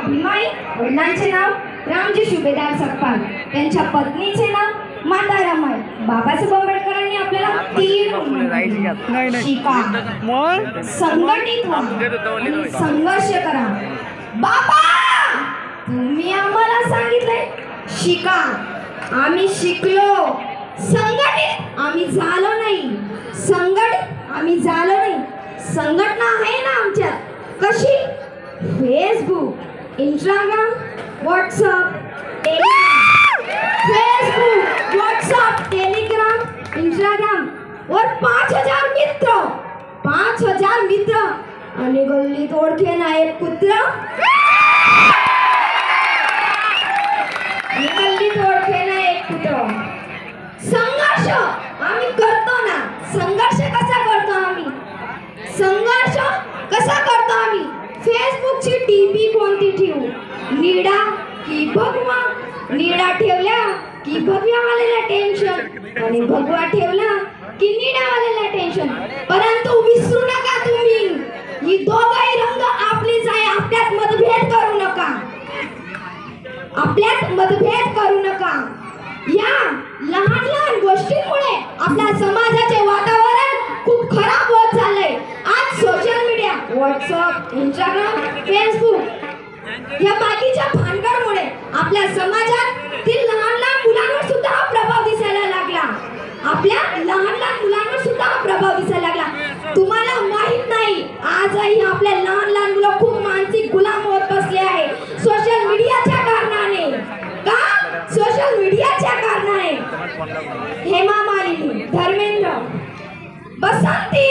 भीमाई, वडिलांचे नाव रामजी सुभेदार सकपाल, त्यांच्या पत्नीचे नाव माता रमाई. बाबासाहेब आंबेडकरांनी आपल्याला 3 शिका, संघटित व्हा, संघर्ष करा. बाबा तुम्ही आम्हाला सांगितलंय शिका, आम्ही शिकलो. संघटित आम्ही झालो नाही, संघटित आम्ही झालो नाही. संघटना आहे ना आमच्यात. कशी? Facebook, Instagram, WhatsApp, Facebook, WhatsApp, Telegram, Instagram और 5000 मित्र, 5000 मित्र आणि गल्लीत ओळखे ना एक कुत्र, गल्लीत ओळखे ना एक कुत्र. संघर्ष आम्ही करतो ना. संघर्ष कसा करतो आम्ही? संघर्ष कसा करतो आम्ही? फेसबुकची टीपी कोणती ठेवू? निडा की भगवा? निडा ठेवला की भगव्यावाल्याला टेन्शन आणि भगवा ठेवला की निडावाल्याला टेन्शन. परंतु विसरू नका तुम्ही, ही दोघही रंग आपलीच आहे. आपल्यात मतभेद करू नका, आपल्यात मतभेद करू नका. या लहान लहान गोष्टींमुळे आपल्या समाजाचे वातावरण खूप खराब होत चाललंय. आज social media, WhatsApp, Instagram, Facebook या बाकीच्या भानगडमुळे आपल्या समाजातील लहान लहान मुलांवर सुद्धा हा प्रभाव दिसायला लागला. आपल्या लहान लहान मुलांवर सुद्धा हा प्रभाव दिसायला लागला. तुम्हाला माहित नाही, आजही आपल्या लहान लहान मुलं खूप मानसिक गुलाम होत बसले आहे सोशल मीडियाच्या कारणाने. का? सोशल मीडियाच्या कारणाने. हेमा मालिनी, धर्मेंद्र, बसंती,